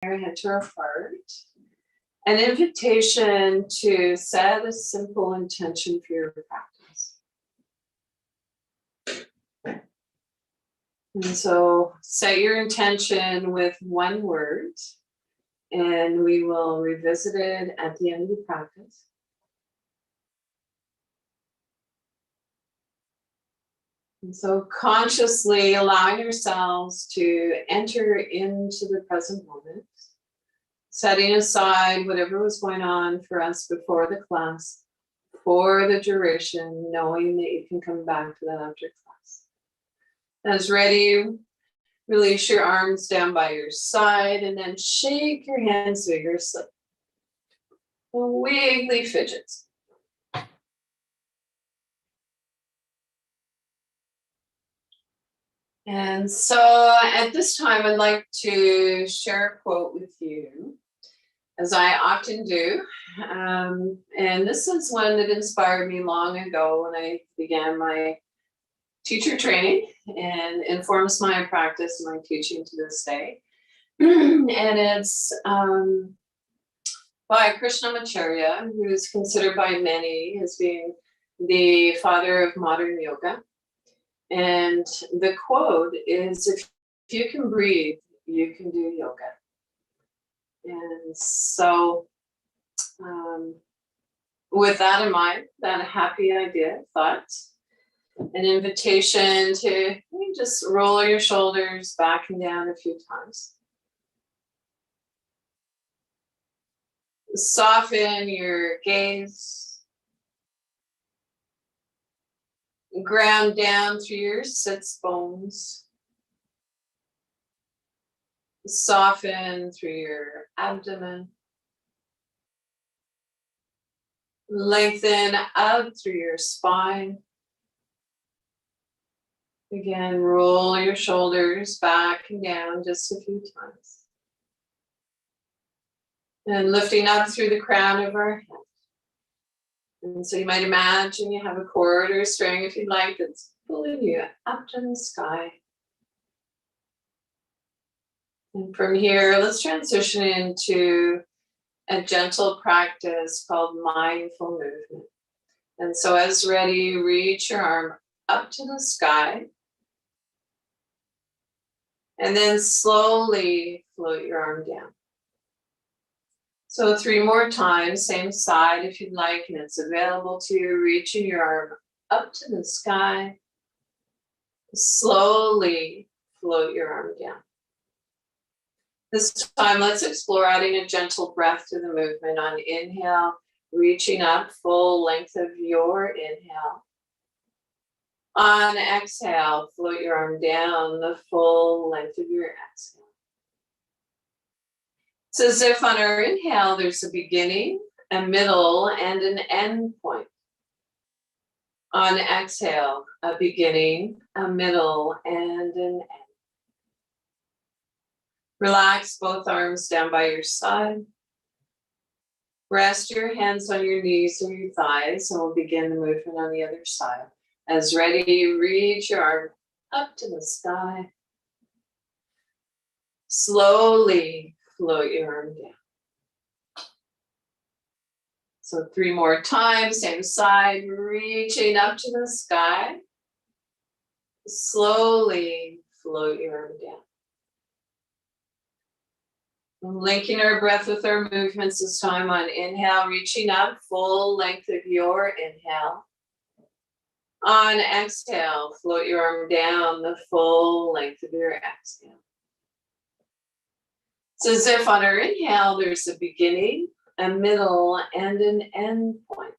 our head to our heart. An invitation to set a simple intention for your practice. And so set your intention with one word, and we will revisit it at the end of the practice. And so consciously allowing ourselves to enter into the present moment, setting aside whatever was going on for us before the class, for the duration, knowing that you can come back to that after class. As ready, release your arms down by your side and then shake your hands vigorously. Wiggly fidgets. And so at this time, I'd like to share a quote with you, as I often do. And this is one that inspired me long ago when I began my teacher training and informs my practice and my teaching to this day. And it's by Krishnamacharya, who is considered by many as being the father of modern yoga. And the quote is, if you can breathe, you can do yoga. And so with that in mind, that happy idea, thought, an invitation to just roll your shoulders back and down a few times. Soften your gaze. Ground down through your sits bones. Soften through your abdomen. Lengthen up through your spine. Again, roll your shoulders back and down just a few times. And lifting up through the crown of our head. And so you might imagine you have a cord or a string, if you'd like, that's pulling you up to the sky. And from here, let's transition into a gentle practice called mindful movement. And so as ready, reach your arm up to the sky. And then slowly float your arm down. So 3 more times, same side if you'd like, and it's available to you, reaching your arm up to the sky. Slowly float your arm down. This time, let's explore adding a gentle breath to the movement. On inhale, reaching up full length of your inhale. On exhale, float your arm down the full length of your exhale. It's as if on our inhale, there's a beginning, a middle, and an end point. On exhale, a beginning, a middle, and an end. Relax both arms down by your side. Rest your hands on your knees or your thighs, and we'll begin the movement on the other side. As ready, reach your arm up to the sky. Slowly float your arm down. So 3 more times, same side, reaching up to the sky. Slowly float your arm down. Linking our breath with our movements this time. On inhale, reaching up, full length of your inhale. On exhale, float your arm down the full length of your exhale. It's as if on our inhale, there's a beginning, a middle, and an end point.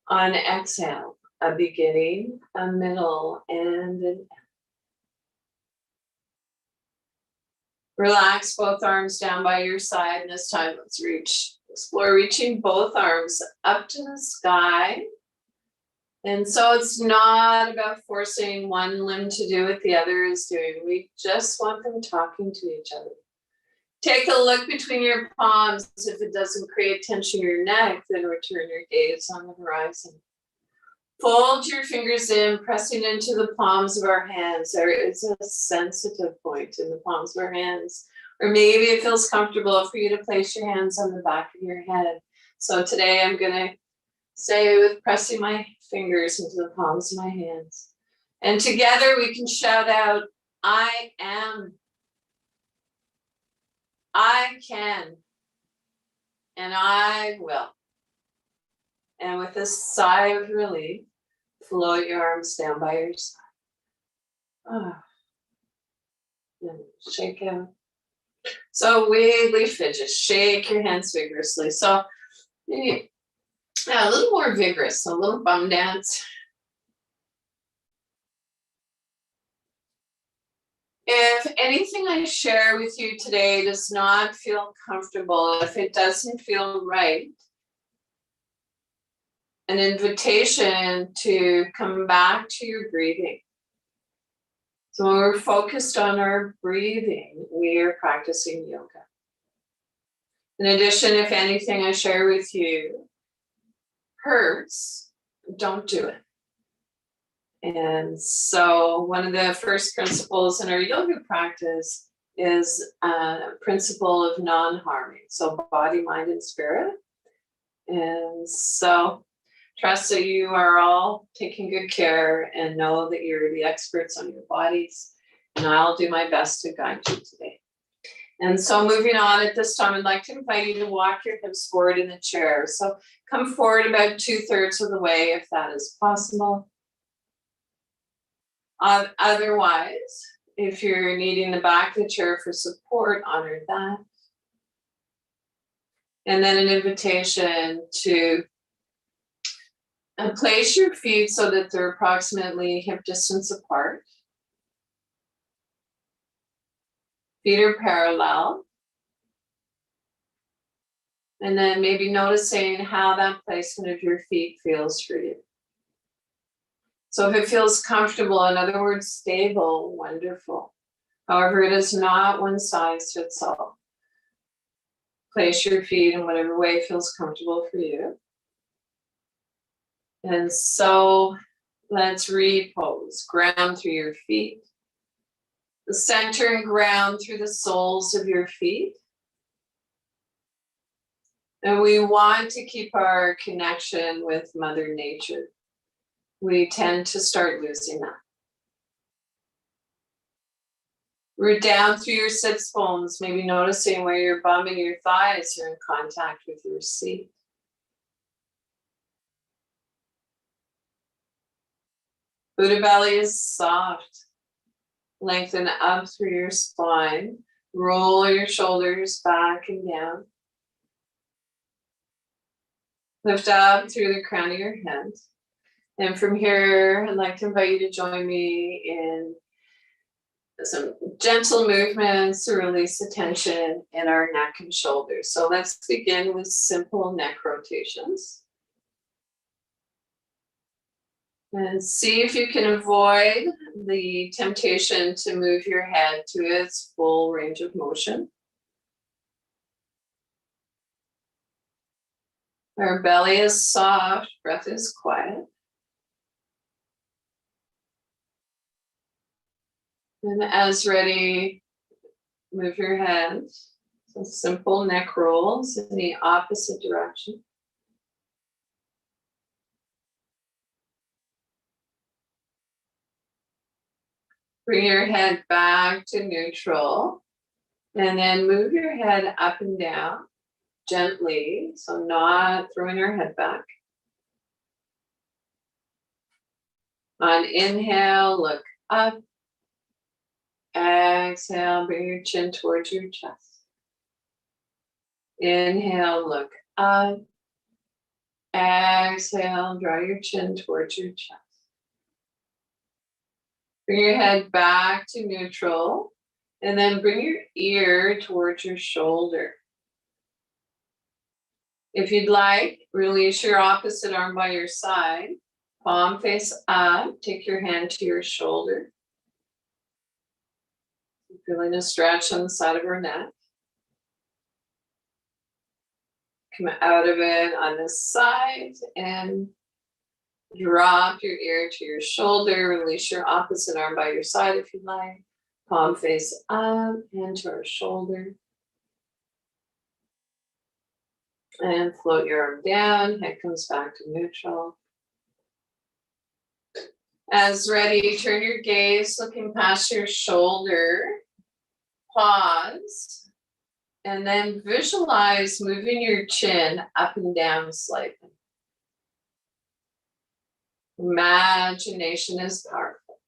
On exhale, a beginning, a middle, and an end. Relax both arms down by your side. And this time, let's explore reaching both arms up to the sky. And so it's not about forcing one limb to do what the other is doing. We just want them talking to each other. Take a look between your palms. If it doesn't create tension in your neck, then return your gaze on the horizon. Fold your fingers in, pressing into the palms of our hands. There is a sensitive point in the palms of our hands Or maybe it feels comfortable for you to place your hands on the back of your head. So today I'm gonna stay with pressing my fingers into the palms of my hands. And together we can shout out, I am, I can, and I will. And with a sigh of relief, float your arms down by your side. And shake out. So wiggly fidget, shake your hands vigorously. So maybe a little more vigorous, a little bum dance. If anything I share with you today does not feel comfortable, if it doesn't feel right, an invitation to come back to your breathing. So when we're focused on our breathing, we are practicing yoga. In addition, if anything I share with you hurts, don't do it. And so one of the first principles in our yoga practice is a principle of non-harming. So body, mind, and spirit. And so trust that you are all taking good care and know that you're the experts on your bodies. And I'll do my best to guide you today. And so moving on at this time, I'd like to invite you to walk your hips forward in the chair. So come forward about 2/3 of the way if that is possible. Otherwise, if you're needing the back of the chair for support, honor that. And then an invitation to place your feet so that they're approximately hip distance apart. Feet are parallel. And then maybe noticing how that placement of your feet feels for you. So if it feels comfortable, in other words, stable, wonderful. However, it is not one size fits all. Place your feet in whatever way feels comfortable for you. And so let's repose. Ground through your feet. The center and ground through the soles of your feet. And we want to keep our connection with Mother Nature. We tend to start losing that. Root down through your sits bones, maybe noticing where your bum and your thighs are in contact with your seat. Buddha belly is soft. Lengthen up through your spine. Roll your shoulders back and down. Lift up through the crown of your head. And from here, I'd like to invite you to join me in some gentle movements to release the tension in our neck and shoulders. So let's begin with simple neck rotations. And see if you can avoid the temptation to move your head to its full range of motion. Our belly is soft, breath is quiet. And as ready, move your head. So simple neck rolls in the opposite direction. Bring your head back to neutral. And then move your head up and down gently, so not throwing your head back. On inhale, look up. Exhale, bring your chin towards your chest. Inhale, look up. Exhale, draw your chin towards your chest. Bring your head back to neutral, and then bring your ear towards your shoulder. If you'd like, release your opposite arm by your side. Palm face up, take your hand to your shoulder. Feeling a stretch on the side of our neck. Come out of it on this side and drop your ear to your shoulder. Release your opposite arm by your side if you'd like. Palm face up, hand to our shoulder. And float your arm down, head comes back to neutral. As ready, turn your gaze looking past your shoulder. Pause. And then visualize moving your chin up and down slightly. Imagination is powerful.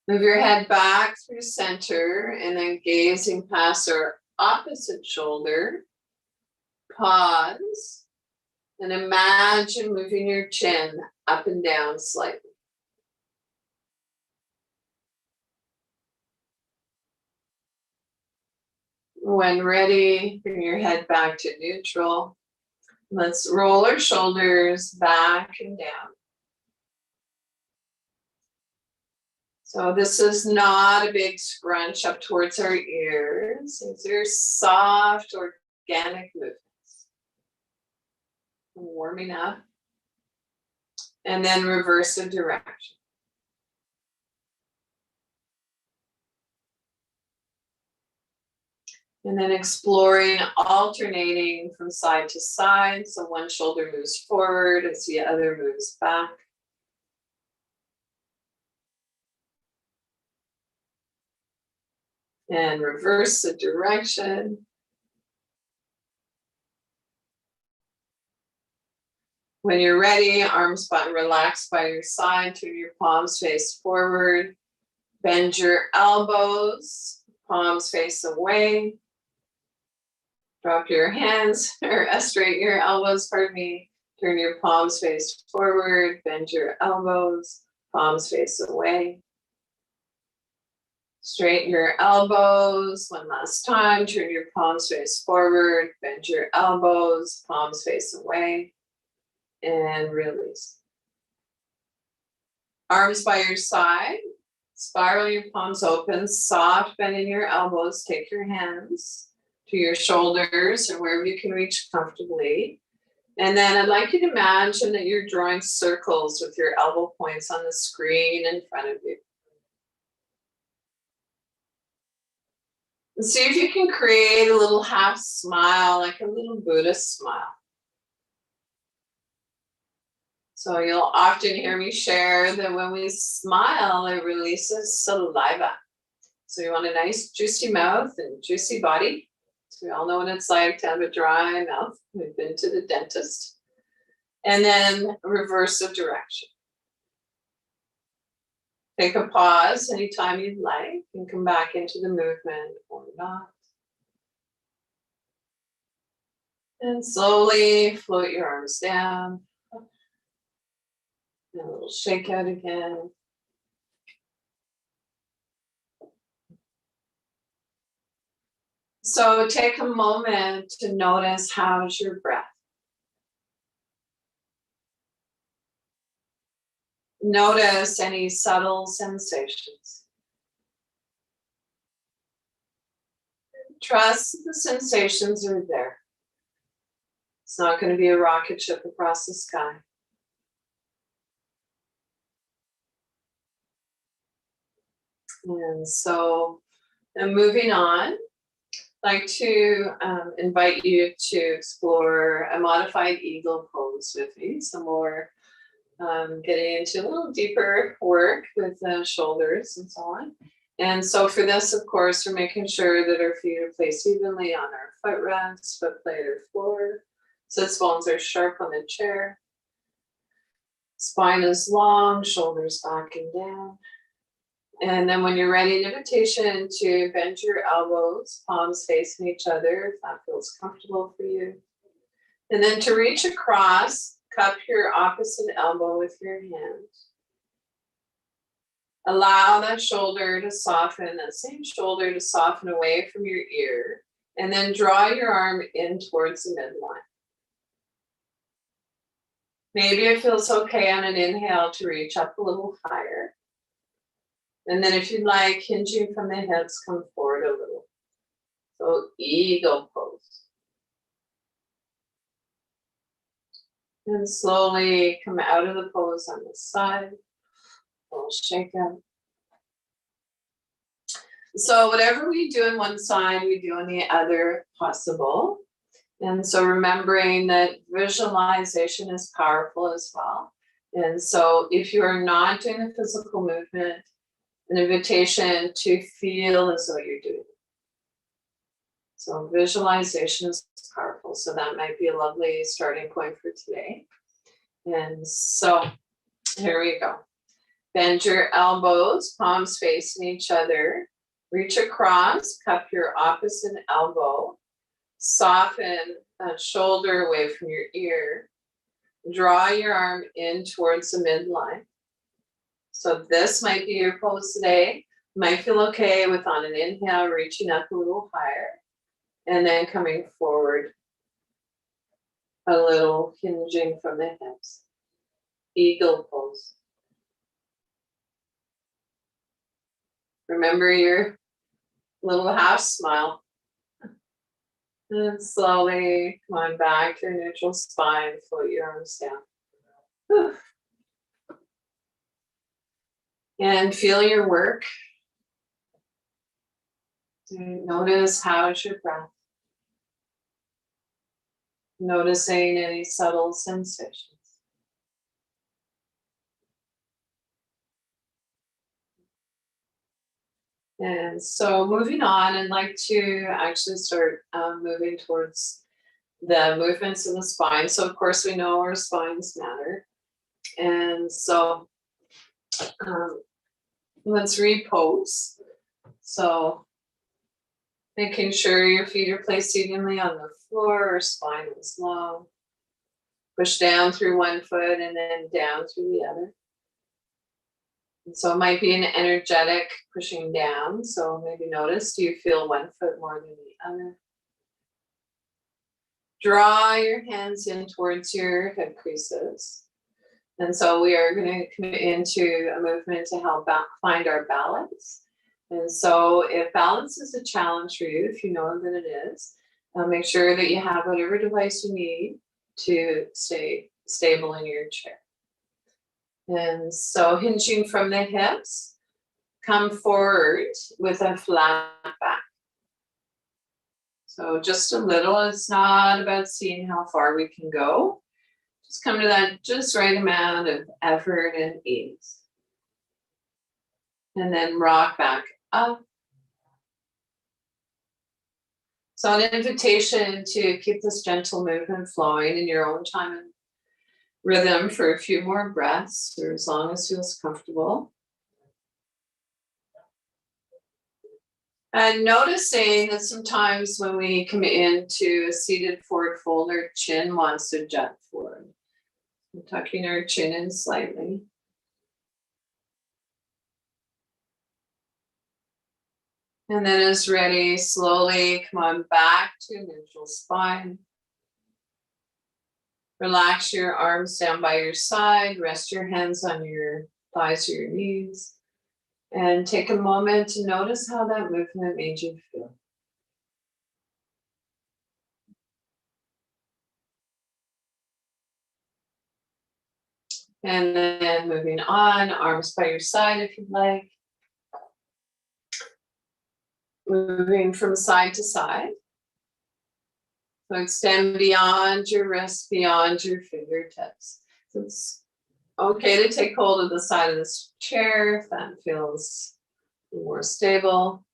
Move your head back through center and then gazing past our opposite shoulder. Pause and imagine moving your chin up and down slightly. When ready, bring your head back to neutral. Let's roll our shoulders back and down. So this is not a big scrunch up towards our ears. These are soft, organic movements. Warming up. And then reverse the direction. And then exploring, alternating from side to side. So one shoulder moves forward as the other moves back. And reverse the direction. When you're ready, arms relaxed by your side, turn your palms face forward. Bend your elbows, palms face away. Drop your hands, or straighten your elbows, pardon me. Turn your palms face forward, bend your elbows, palms face away. Straighten your elbows, one last time. Turn your palms face forward, bend your elbows, palms face away, and release. Arms by your side, spiral your palms open, soft bend in your elbows, take your hands to your shoulders or wherever you can reach comfortably. And then I'd like you to imagine that you're drawing circles with your elbow points on the screen in front of you. And see if you can create a little half smile, like a little Buddhist smile. So you'll often hear me share that when we smile, it releases saliva. So you want a nice juicy mouth and juicy body. We all know what it's like to have a dry mouth. We've been to the dentist. And then reverse the direction. Take a pause anytime you'd like and come back into the movement or not. And slowly float your arms down. And a little shake out again. So take a moment to notice how's your breath. Notice any subtle sensations. Trust the sensations are there. It's not going to be a rocket ship across the sky. And so, moving on. I'd like to invite you to explore a modified eagle pose with me. Some more getting into a little deeper work with the shoulders and so on. And so for this, of course, we're making sure that our feet are placed evenly on our footrests, foot plate or floor. Sits bones are sharp on the chair. Spine is long, shoulders back and down. And then when you're ready, an invitation to bend your elbows, palms facing each other, if that feels comfortable for you. And then to reach across, cup your opposite elbow with your hand. Allow that shoulder to soften, that same shoulder to soften away from your ear. And then draw your arm in towards the midline. Maybe it feels okay on an inhale to reach up a little higher. And then if you'd like, hinging from the hips, come forward a little. So eagle pose. And slowly come out of the pose on the side. Little shake out. So whatever we do on one side, we do on the other possible. And so remembering that visualization is powerful as well. And so if you are not doing a physical movement, an invitation to feel as though you're doing it. So visualization is powerful. So that might be a lovely starting point for today. And so here we go. Bend your elbows, palms facing each other. Reach across, cup your opposite elbow. Soften that shoulder away from your ear. Draw your arm in towards the midline. So this might be your pose today. You might feel okay with on an inhale, reaching up a little higher. And then coming forward, a little hinging from the hips. Eagle pose. Remember your little half smile. And slowly come on back to your neutral spine, float your arms down. Whew. And feel your work. Notice how's your breath. Noticing any subtle sensations. And so moving on, I'd like to actually start moving towards the movements in the spine. So of course we know our spines matter. And so let's repose. So making sure your feet are placed evenly on the floor, or spine is long. Push down through one foot and then down through the other. And so it might be an energetic pushing down. So maybe notice, do you feel one foot more than the other? Draw your hands in towards your hip creases. And so we are going to come into a movement to help find our balance. And so if balance is a challenge for you, if you know that it is, make sure that you have whatever device you need to stay stable in your chair. And so hinging from the hips, come forward with a flat back. So just a little, it's not about seeing how far we can go. Just come to that just right amount of effort and ease. And then rock back up. So an invitation to keep this gentle movement flowing in your own time and rhythm for a few more breaths, or as long as feels comfortable. And noticing that sometimes when we come into a seated forward fold, our chin wants to jet forward. We're tucking our chin in slightly. And then as ready, slowly come on back to neutral spine. Relax your arms down by your side. Rest your hands on your thighs or your knees. And take a moment to notice how that movement made you feel. And then moving on, arms by your side if you'd like. Moving from side to side. So extend beyond your wrists, beyond your fingertips. So it's okay to take hold of the side of this chair if that feels more stable.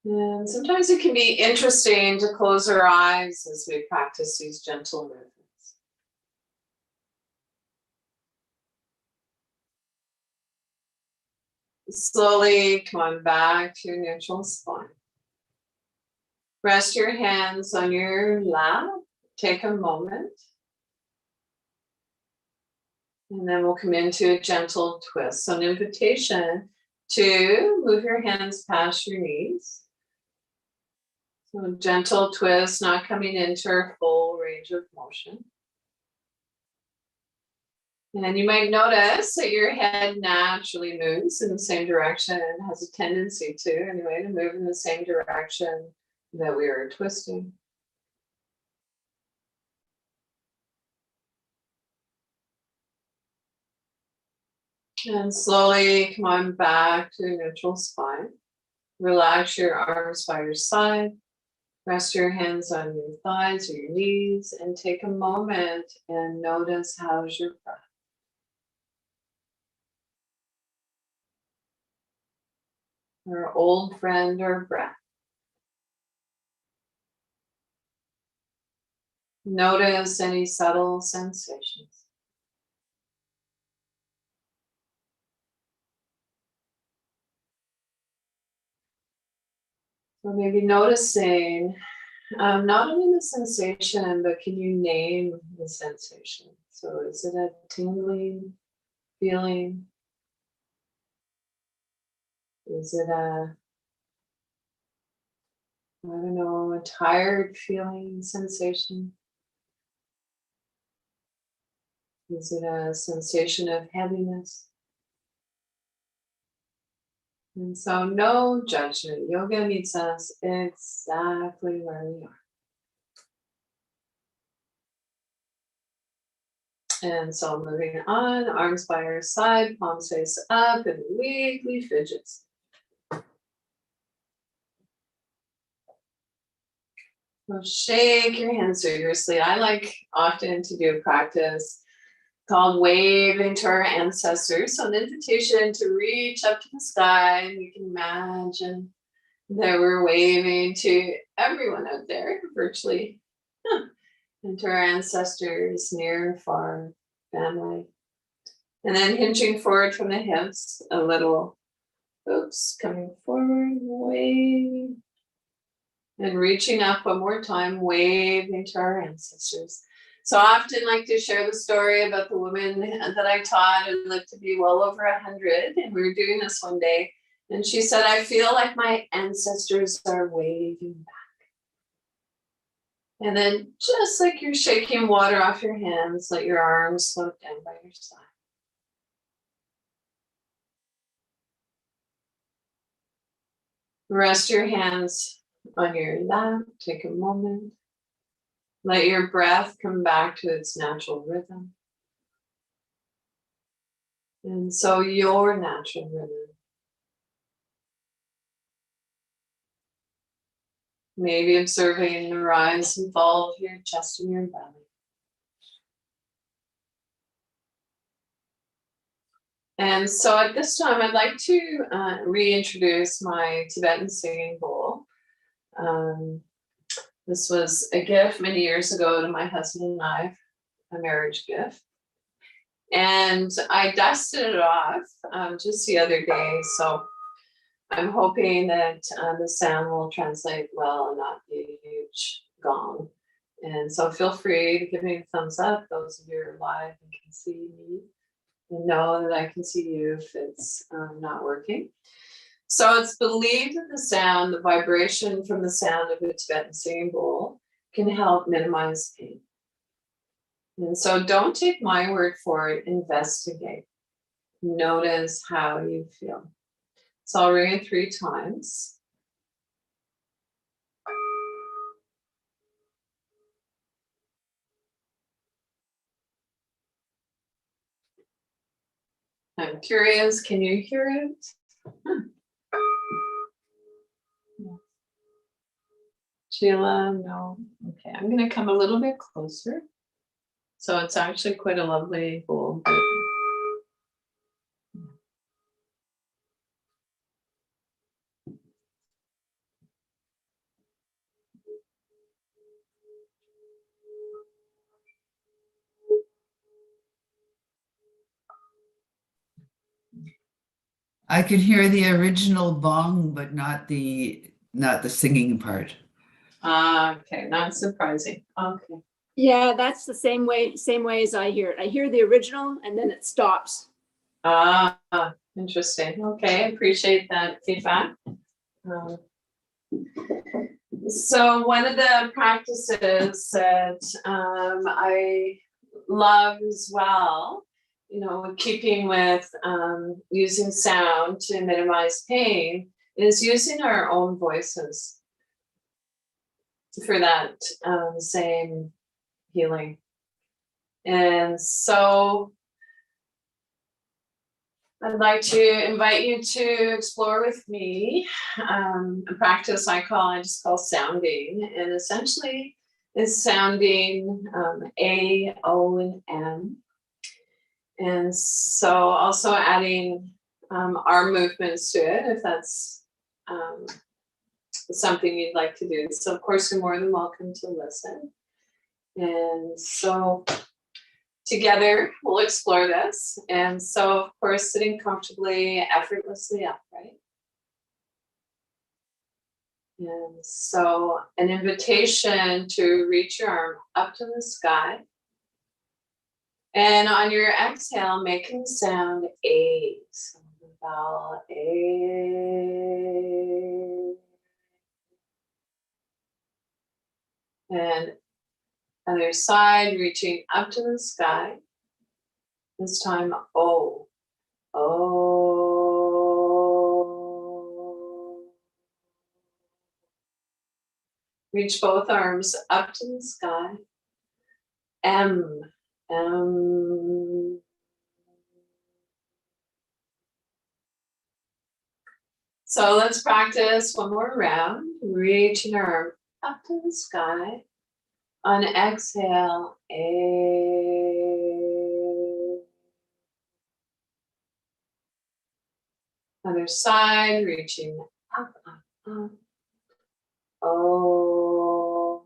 And sometimes it can be interesting to close our eyes as we practice these gentle movements. Slowly come on back to your neutral spine. Rest your hands on your lap. Take a moment. And then we'll come into a gentle twist. So an invitation to move your hands past your knees. So a gentle twist, not coming into our full range of motion. And you might notice that your head naturally moves in the same direction and has a tendency to, anyway, to move in the same direction that we are twisting. And slowly come on back to a neutral spine. Relax your arms by your side. Rest your hands on your thighs or your knees and take a moment and notice how's your breath. Our old friend or breath. Notice any subtle sensations. So maybe noticing not only the sensation, but can you name the sensation? So is it a tingling feeling? Is it a, I don't know, a tired feeling sensation? Is it a sensation of heaviness? And so no judgment. Yoga meets us exactly where we are. And so moving on, arms by your side, palms face up, and weekly fidgets. So shake your hands vigorously. I like often to do a practice called waving to our ancestors. So an invitation to reach up to the sky, and you can imagine that we're waving to everyone out there, virtually, and to our ancestors, near and far, family. And then hinging forward from the hips, a little, coming forward, wave. And reaching up one more time, waving to our ancestors. So I often like to share the story about the woman that I taught who lived to be well over 100. And we were doing this one day. And she said, I feel like my ancestors are waving back. And then just like you're shaking water off your hands, let your arms float down by your side. Rest your hands on your lap. Take a moment. Let your breath come back to its natural rhythm. And so your natural rhythm. Maybe observing the rise and fall of your chest and your belly. And so at this time, I'd like to reintroduce my Tibetan singing bowl. This was a gift many years ago to my husband and I, a marriage gift. And I dusted it off just the other day. So I'm hoping that the sound will translate well and not be a huge gong. And so feel free to give me a thumbs up, those of you who are live and can see me, and know that I can see you if it's not working. So it's believed that the sound, the vibration from the sound of a Tibetan singing bowl can help minimize pain. And so don't take my word for it, investigate. Notice how you feel. So I'll ring it 3 times. I'm curious, can you hear it? Sheila, no. Okay, I'm going to come a little bit closer. So it's actually quite a lovely bowl. I could hear the original bong, but not the singing part. Okay, not surprising. Okay. Yeah, that's the same way as I hear it. I hear the original and then it stops. Interesting. Okay, appreciate that feedback. So one of the practices that I love as well, keeping with using sound to minimize pain, is using our own voices for that same healing. And so I'd like to invite you to explore with me a practice I just call sounding, and essentially is sounding A, O, and M. And so also adding arm movements to it, if that's something you'd like to do. So of course, you're more than welcome to listen. And so together we'll explore this. And so of course, sitting comfortably, effortlessly upright. And so an invitation to reach your arm up to the sky. And on your exhale, making the sound A. So the vowel A. And other side, reaching up to the sky. This time O. O. Reach both arms up to the sky. M. M. So let's practice one more round. Reaching our arm up to the sky. On exhale, A. Other side, reaching up, up, up. O.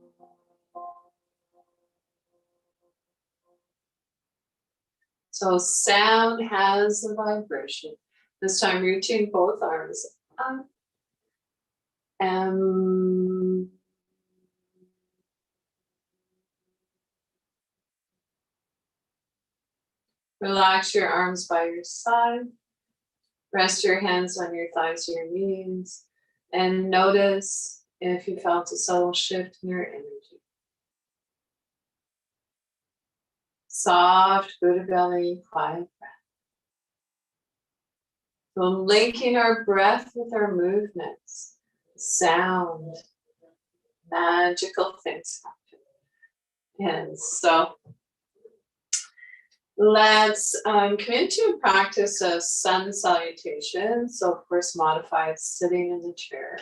So sound has a vibration. This time reaching both arms up. M. Relax your arms by your side. Rest your hands on your thighs or your knees. And notice if you felt a subtle shift in your energy. Soft Buddha belly, quiet breath. So linking our breath with our movements, sound, magical things happen. And so let's come into a practice of sun salutation. So of course, modified sitting in the chair.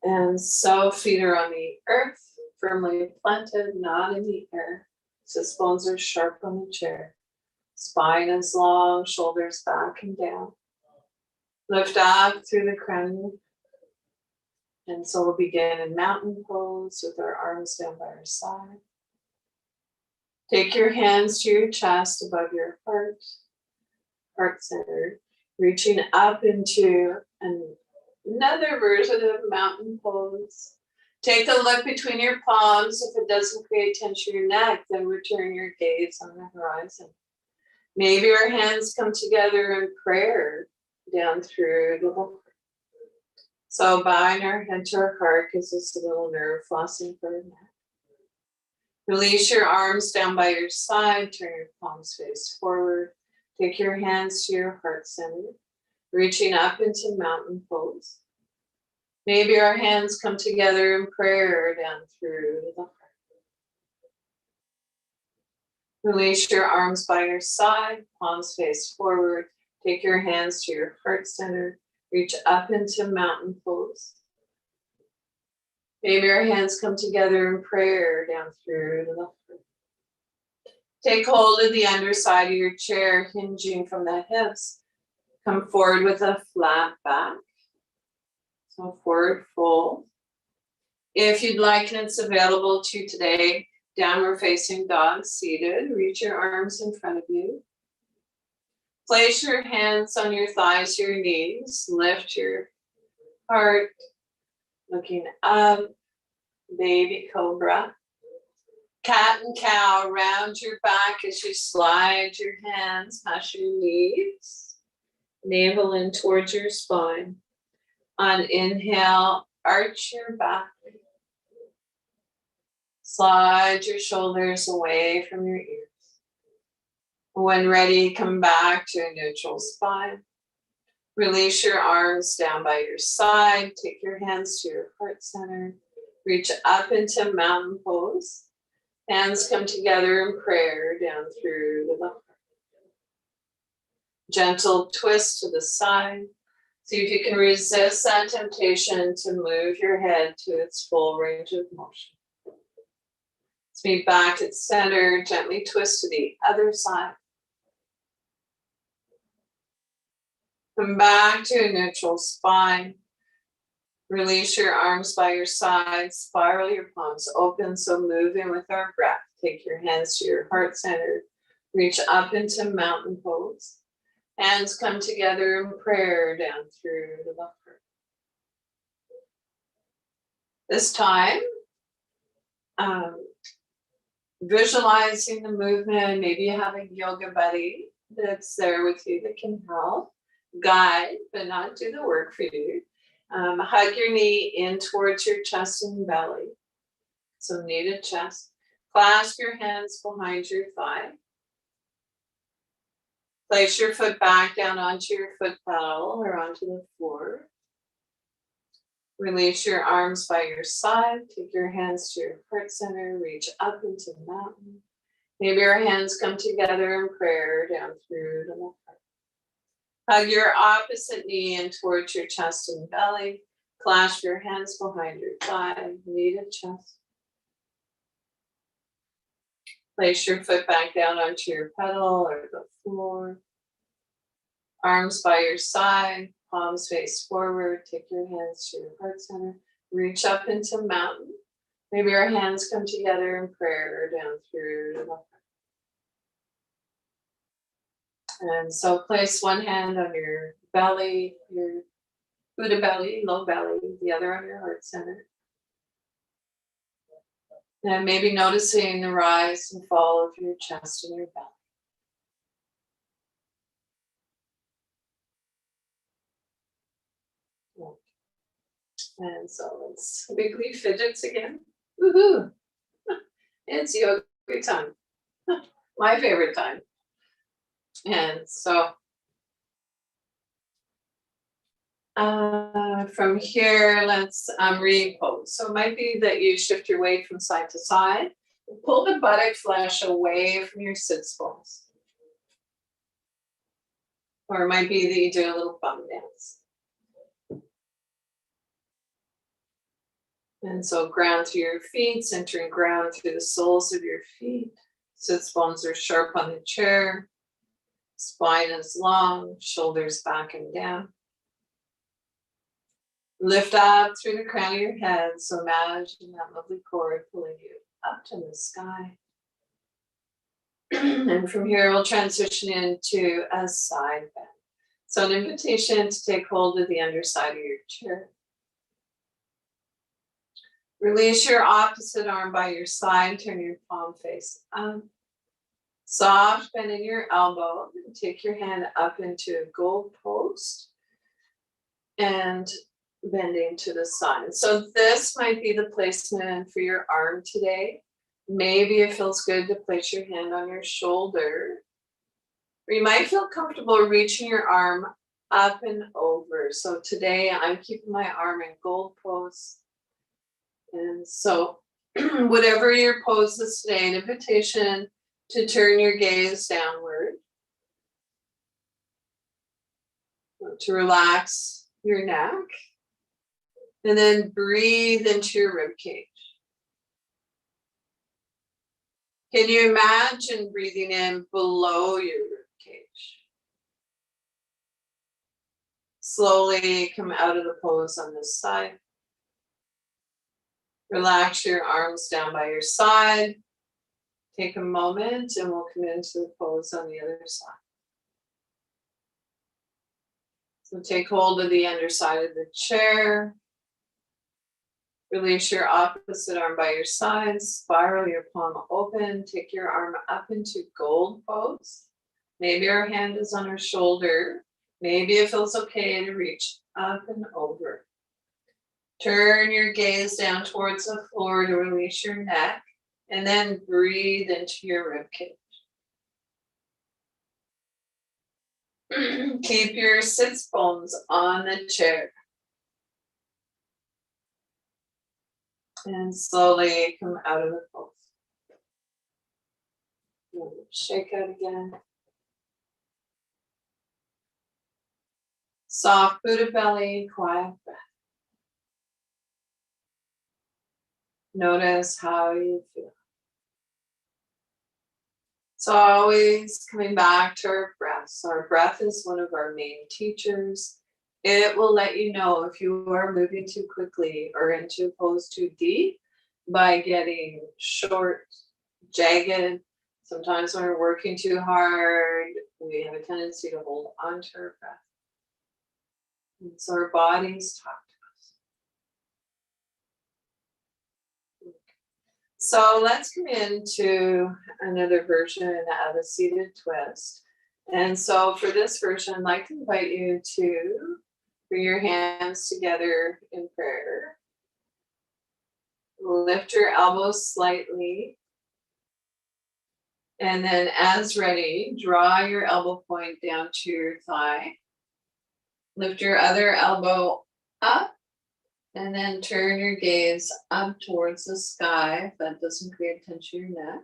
And so feet are on the earth, firmly planted, not in the air. Sits bones are sharp on the chair. Spine is long, shoulders back and down. Lift up through the crown. And so we'll begin in mountain pose with our arms down by our side. Take your hands to your chest above your heart center, reaching up into another version of mountain pose. Take a look between your palms. If it doesn't create tension in your neck, then return your gaze on the horizon. Maybe our hands come together in prayer down through the heart. So bowing our head to our heart gives us a little nerve flossing for our neck. Release your arms down by your side. Turn your palms face forward. Take your hands to your heart center, reaching up into mountain pose. Maybe our hands come together in prayer down through the heart. Release your arms by your side, palms face forward. Take your hands to your heart center, reach up into mountain pose. Maybe our hands come together in prayer down through the heart. Take hold of the underside of your chair, hinging from the hips. Come forward with a flat back. So forward fold. If you'd like, and it's available to you today, downward facing dog seated. Reach your arms in front of you. Place your hands on your thighs, your knees. Lift your heart. Looking up. Baby cobra. Cat and cow, round your back as you slide your hands past your knees. Navel in towards your spine. On inhale, arch your back. Slide your shoulders away from your ears. When ready, come back to a neutral spine. Release your arms down by your side. Take your hands to your heart center. Reach up into mountain pose. Hands come together in prayer down through the heart. Gentle twist to the side. See if you can resist that temptation to move your head to its full range of motion. Let's meet back at center, gently twist to the other side. Come back to a neutral spine. Release your arms by your sides, spiral your palms open, so moving with our breath. Take your hands to your heart center, reach up into mountain pose. Hands come together in prayer down through the heart. This time, visualizing the movement. Maybe you have a yoga buddy that's there with you that can help, guide, but not do the work for you. Hug your knee in towards your chest and belly. So knee to chest. Clasp your hands behind your thigh. Place your foot back down onto your foot pedal or onto the floor. Release your arms by your side. Take your hands to your heart center. Reach up into the mountain. Maybe our hands come together in prayer down through the heart. Hug your opposite knee in towards your chest and belly. Clasp your hands behind your thigh, knee to chest. Place your foot back down onto your pedal or the floor. Arms by your side, palms face forward. Take your hands to your heart center. Reach up into mountain. Maybe our hands come together in prayer down through the heart. And so place one hand on your belly, your Buddha belly, low belly, the other on your heart center. And maybe noticing the rise and fall of your chest and your belly. And so let's quickly fidgets again. Woohoo! It's yoga time. My favorite time. And so from here, let's repose. So it might be that you shift your weight from side to side. Pull the buttock flesh away from your sits bones. Or it might be that you do a little bum dance. And so ground through your feet, centering ground through the soles of your feet. Sits bones are sharp on the chair. Spine is long, shoulders back and down. Lift up through the crown of your head. So imagine that lovely cord pulling you up to the sky. And from here, we'll transition into a side bend. So an invitation to take hold of the underside of your chair. Release your opposite arm by your side. Turn your palm face up. Soft bend in your elbow. Take your hand up into a gold post. And bending to the side. So this might be the placement for your arm today. Maybe it feels good to place your hand on your shoulder. Or you might feel comfortable reaching your arm up and over. So today I'm keeping my arm in gold pose. And so whatever your pose is today, an invitation to turn your gaze downward. To relax your neck. And then breathe into your rib cage. Can you imagine breathing in below your rib cage? Slowly come out of the pose on this side. Relax your arms down by your side. Take a moment and we'll come into the pose on the other side. So take hold of the underside of the chair. Release your opposite arm by your side. Spiral your palm open. Take your arm up into gold pose. Maybe our hand is on our shoulder. Maybe it feels okay to reach up and over. Turn your gaze down towards the floor to release your neck. And then breathe into your rib cage. Keep your sits bones on the chair. And slowly come out of the pose. Shake out again. Soft Buddha belly, quiet breath. Notice how you feel. So always coming back to our breath. So our breath is one of our main teachers. It will let you know if you are moving too quickly or into a pose too deep by getting short, jagged. Sometimes when we're working too hard, we have a tendency to hold on to our breath. And so our bodies talk to us. So let's come into another version of a seated twist. And so for this version, I'd like to invite you to bring your hands together in prayer. Lift your elbows slightly. And then as ready, draw your elbow point down to your thigh. Lift your other elbow up. And then turn your gaze up towards the sky if that doesn't create tension in your neck.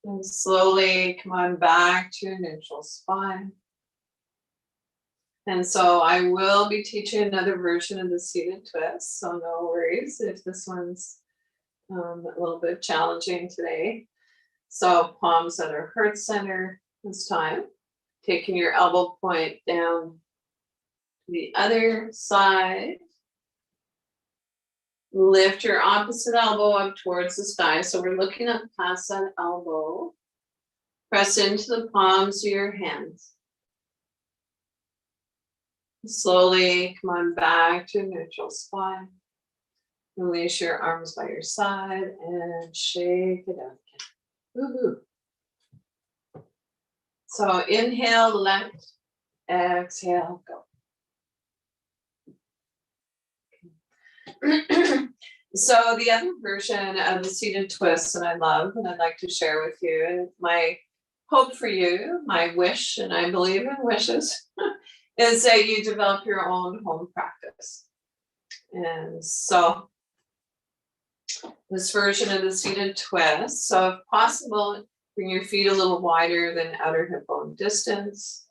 And slowly come on back to your neutral spine. And so I will be teaching another version of the seated twist, so no worries if this one's a little bit challenging today. So palms at our heart center this time. Taking your elbow point down to the other side. Lift your opposite elbow up towards the sky. So we're looking up past that elbow. Press into the palms of your hands. Slowly come on back to neutral spine. Release your arms by your side and shake it out again. Woo-hoo. So inhale, left, exhale, go. So the other version of the seated twist that I love and I'd like to share with you, and my hope for you, my wish, and I believe in wishes, is that you develop your own home practice. And so this version of the seated twist, so if possible, bring your feet a little wider than outer hip bone distance,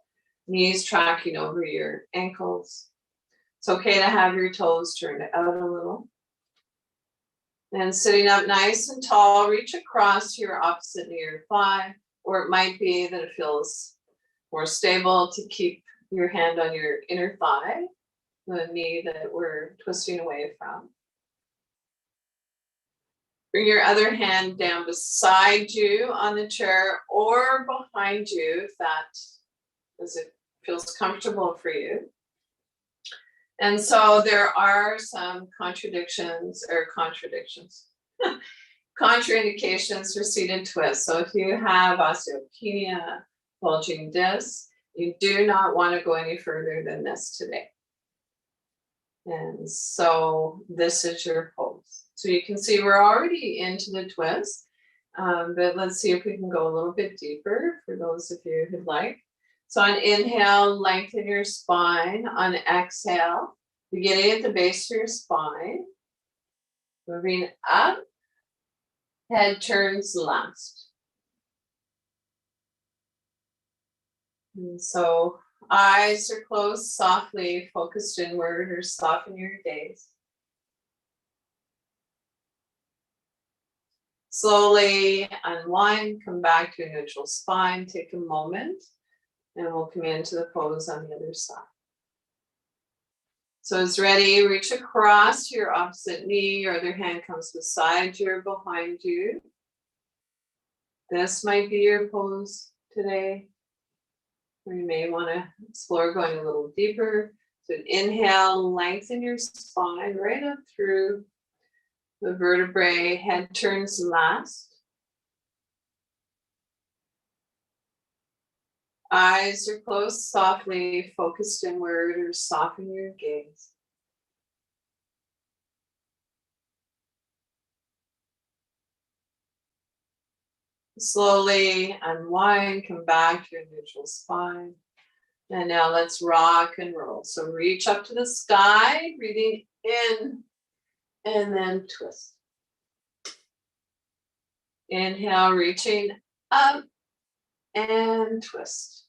knees tracking over your ankles. It's okay to have your toes turned out a little. And sitting up nice and tall, reach across to your opposite knee or thigh, or it might be that it feels more stable to keep your hand on your inner thigh, the knee that we're twisting away from. Bring your other hand down beside you on the chair or behind you if that, as it feels comfortable for you. And so there are some contraindications for seated twist. So if you have osteopenia, bulging discs, you do not want to go any further than this today. And so this is your pose. So you can see we're already into the twist, but let's see if we can go a little bit deeper for those of you who'd like. So on inhale, lengthen your spine. On exhale, beginning at the base of your spine, moving up, head turns last. And so eyes are closed, softly focused inward or soften your gaze. Slowly unwind, come back to a neutral spine, take a moment, and we'll come into the pose on the other side. So as ready, reach across to your opposite knee, your other hand comes beside you or behind you. This might be your pose today. Or you may want to explore going a little deeper. So inhale, lengthen your spine right up through the vertebrae, head turns last. Eyes are closed, softly focused inward or soften your gaze. Slowly unwind, come back to your neutral spine. And now let's rock and roll. So reach up to the sky, breathing in, and then twist. Inhale, reaching up, and twist.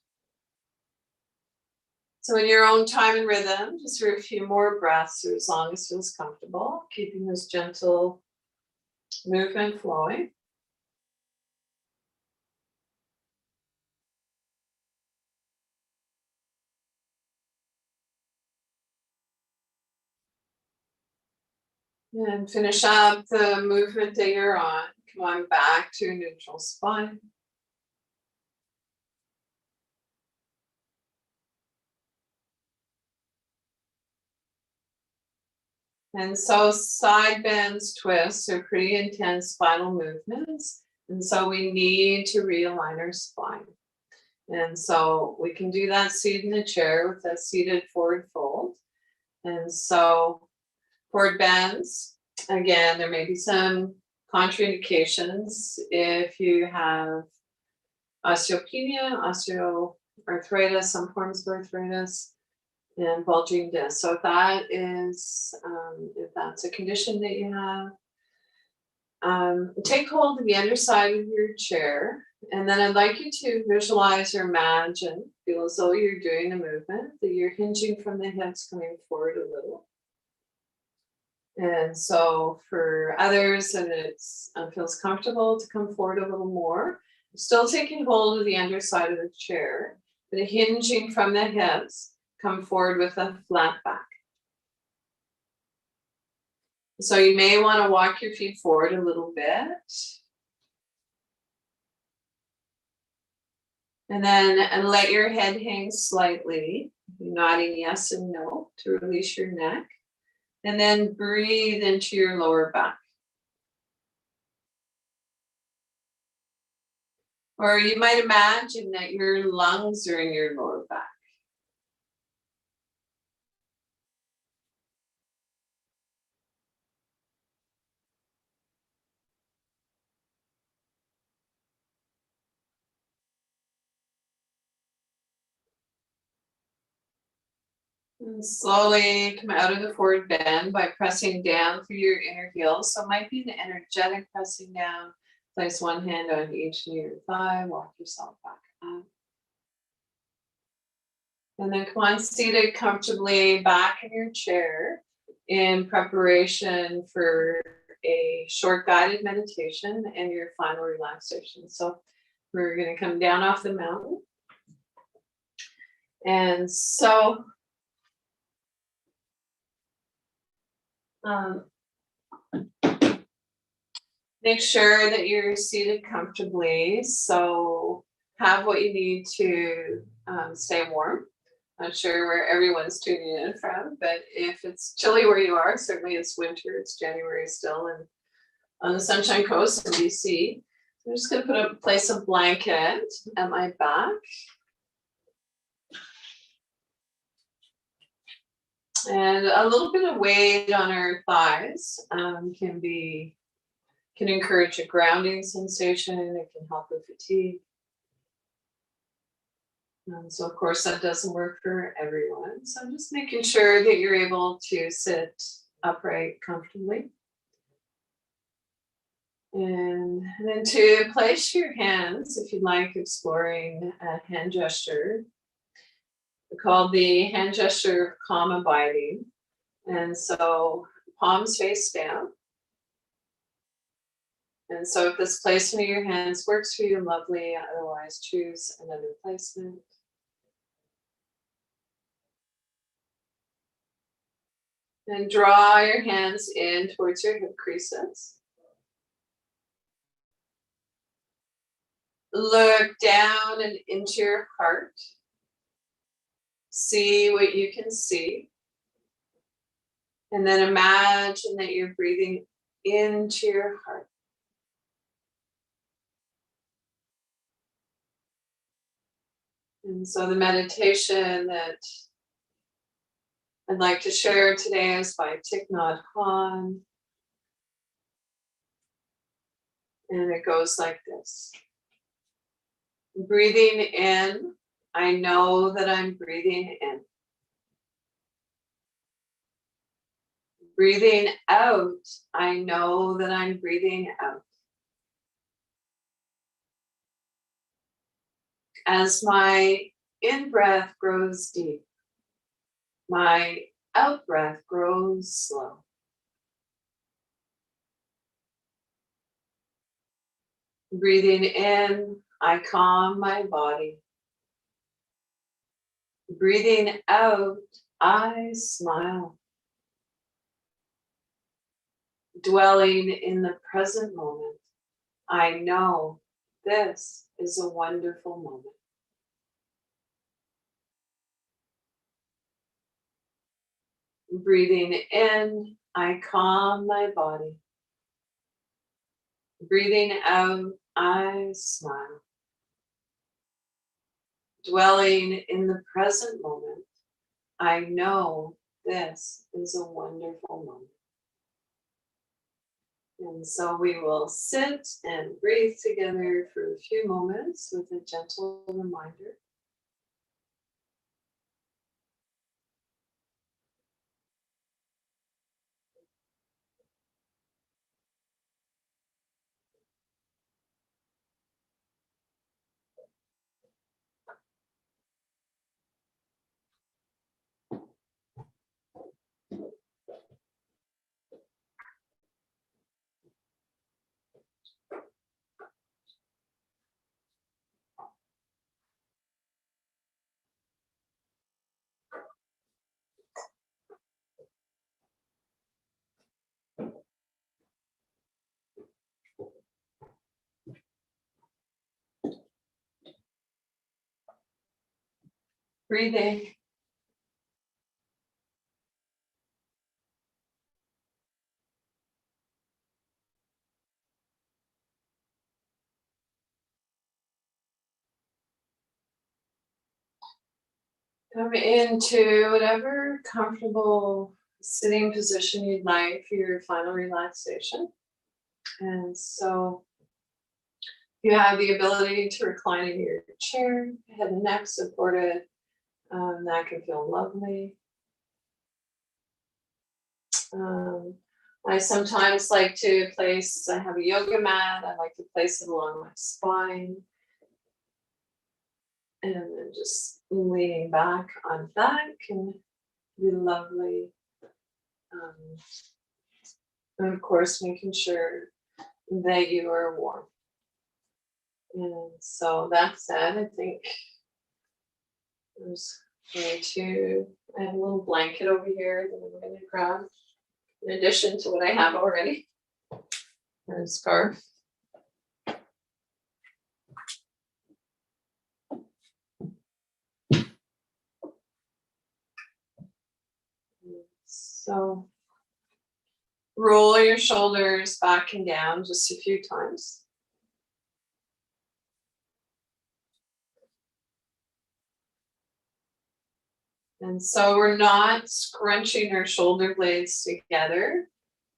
So in your own time and rhythm, just for a few more breaths or as long as feels comfortable, keeping this gentle movement flowing. And finish up the movement that you're on. Come on back to neutral spine. And so side bends, twists are pretty intense spinal movements. And so we need to realign our spine. And so we can do that seated in the chair with a seated forward fold. And so forward bends, again, there may be some contraindications if you have osteopenia, osteoarthritis, some forms of arthritis, and bulging disc. So if that is, if that's a condition that you have, take hold of the underside of your chair, and then I'd like you to visualize or imagine, feel as though you're doing a movement, that you're hinging from the hips coming forward a little. And so for others, and it feels comfortable to come forward a little more, still taking hold of the underside of the chair, but hinging from the hips, come forward with a flat back. So you may want to walk your feet forward a little bit. And then let your head hang slightly, nodding yes and no to release your neck. And then breathe into your lower back. Or you might imagine that your lungs are in your lower back. And slowly come out of the forward bend by pressing down through your inner heels. So it might be an energetic pressing down. Place one hand on each knee or thigh, walk yourself back up. And then come on, seated comfortably back in your chair in preparation for a short guided meditation and your final relaxation. So we're going to come down off the mountain. And so make sure that you're seated comfortably. So have what you need to stay warm. Not sure where everyone's tuning in from, but if it's chilly where you are, certainly it's winter, it's January still, and on the Sunshine Coast in BC. I'm just going to place a blanket at my back. And a little bit of weight on our thighs can encourage a grounding sensation. It can help with fatigue. So of course that doesn't work for everyone. So I'm just making sure that you're able to sit upright comfortably. And then to place your hands, if you'd like, exploring a hand gesture called the hand gesture of calm abiding. And so palms face down. And so if this placement of your hands works for you, lovely. Otherwise, choose another placement. And draw your hands in towards your hip creases. Look down and into your heart. See what you can see. And then imagine that you're breathing into your heart. And so the meditation that I'd like to share today is by Thich Nhat Hanh. And it goes like this. Breathing in, I know that I'm breathing in. Breathing out, I know that I'm breathing out. as my in-breath grows deep, my out-breath grows slow. Breathing in, I calm my body. Breathing out, I smile. Dwelling in the present moment, I know this is a wonderful moment. Breathing in, I calm my body. Breathing out, I smile. Dwelling in the present moment, I know this is a wonderful moment. And so we will sit and breathe together for a few moments with a gentle reminder. Breathing. Come into whatever comfortable sitting position you'd like for your final relaxation. And so you have the ability to recline in your chair, head and neck supported. That can feel lovely. I sometimes like to place, I have a yoga mat, I like to place it along my spine. And then just leaning back on that can be lovely. And of course, making sure that you are warm. And so that said, I think I'm just going to, I have a little blanket over here that I'm going to grab in addition to what I have already. And a scarf. So roll your shoulders back and down just a few times. And so we're not scrunching our shoulder blades together,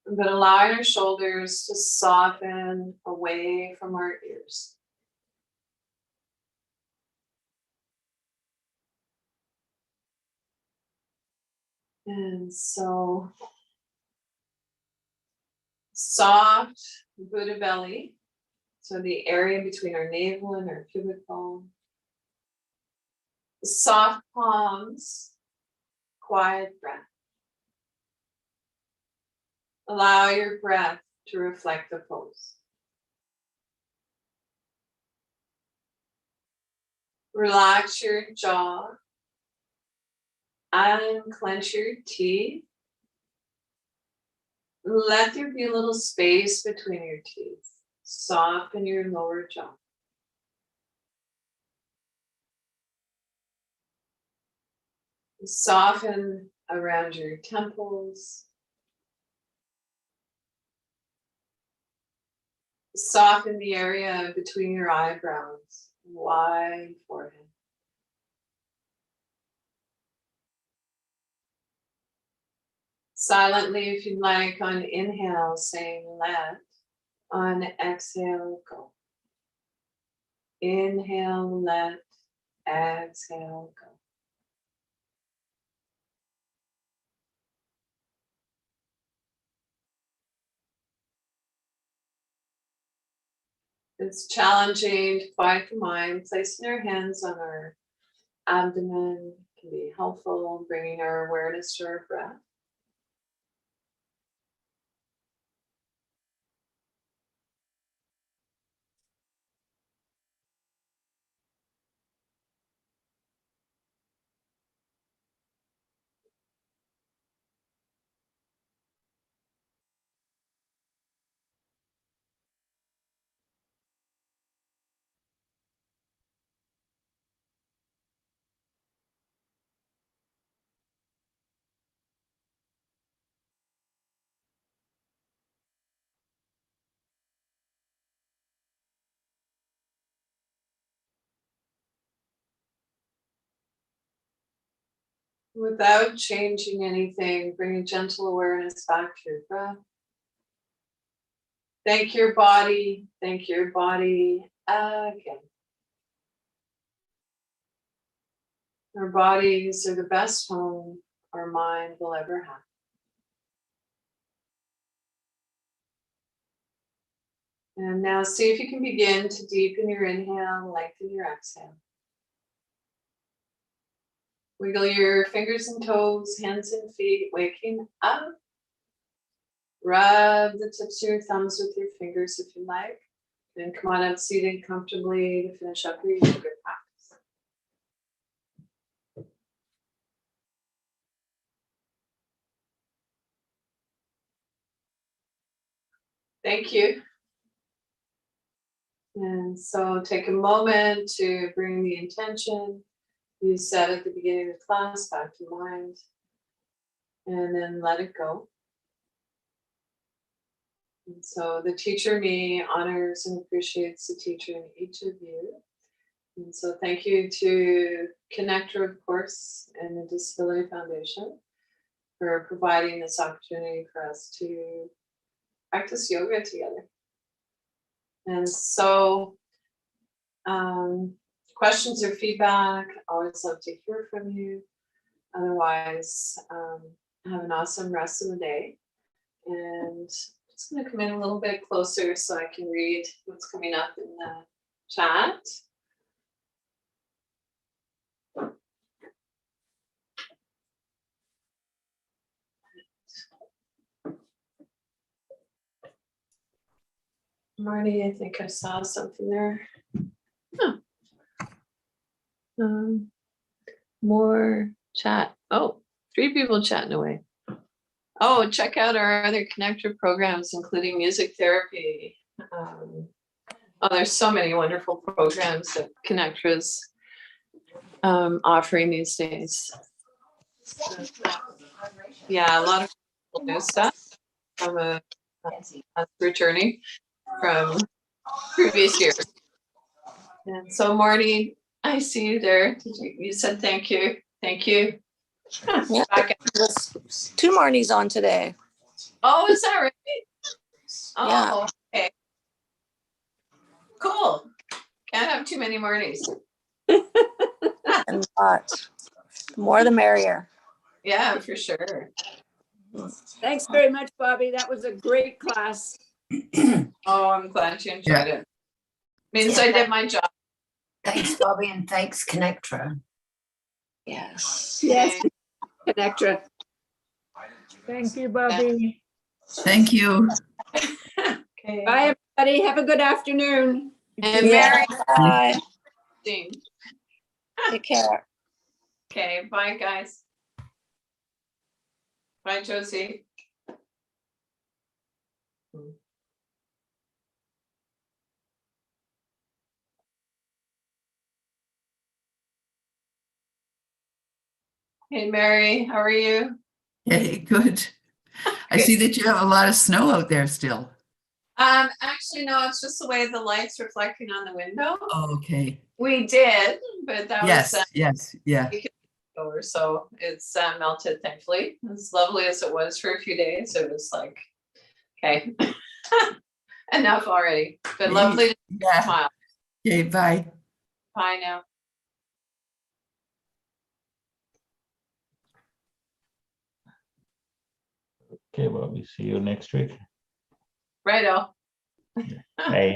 but allowing our shoulders to soften away from our ears. And so soft Buddha belly, so the area between our navel and our pubic bone. Soft palms, quiet breath. Allow your breath to reflect the pose. Relax your jaw, unclench your teeth. Let there be a little space between your teeth. Soften your lower jaw. Soften around your temples. Soften the area between your eyebrows. Wide forehead. Silently, if you'd like, on inhale, saying let. On exhale, go. Inhale, let. Exhale, go. it's challenging to quiet the mind. Placing our hands on our abdomen can be helpful in bringing our awareness to our breath. Without changing anything, bring a gentle awareness back to your breath. Thank your body again. Our bodies are the best home our mind will ever have. And now see if you can begin to deepen your inhale, lengthen your exhale. Wiggle your fingers and toes, hands and feet, waking up. Rub the tips of your thumbs with your fingers if you like. Then come on up seated comfortably to finish up your yoga practice. Thank you. And so take a moment to bring the intention you set at the beginning of the class back to mind, and then let it go. And so the teacher me honors and appreciates the teacher in each of you. And so thank you to ConnecTogether, of course, and the Disability Foundation for providing this opportunity for us to practice yoga together. And so questions or feedback, always love to hear from you. Otherwise, have an awesome rest of the day. And I'm just going to come in a little bit closer so I can read what's coming up in the chat. Marty, I think I saw something there. Oh. More chat. Oh, 3 people chatting away. Oh, check out our other ConnecTogether programs, including music therapy. Oh, there's so many wonderful programs that ConnecTogether's offering these days. Yeah, a lot of new stuff from a returning from previous years. And so Marty, I see you there. You said thank you. Thank you. Yeah, there's 2 Marnies on today. Oh, is that right? Oh, Yeah. okay. Cool. Can't have too many Marnies. And lots. The more the merrier. Yeah, for sure. Thanks very much, Bobbie. That was a great class. Oh, I'm glad you enjoyed it. Means I did my job. Thanks, Bobbie, and thanks, ConnecTogether. Yes. Yes, ConnecTogether. Thank you, Bobbie. Thank you. Okay. Bye, everybody. Have a good afternoon. And Yeah. Mary. Bye. Take care. Okay, bye guys. Bye, Josie. Hey, Mary, how are you? Hey, good. I see that you have a lot of snow out there still. Actually, no, it's just the way the light's reflecting on the window. Oh, okay. We did, but that Yes, was yes, yeah. over, so it's melted, thankfully. As lovely as it was for a few days, it was like, okay, enough already. But lovely to Yeah. smile. Okay, bye. Bye now. Okay, Bobbie, see you next week. Righto. Bye.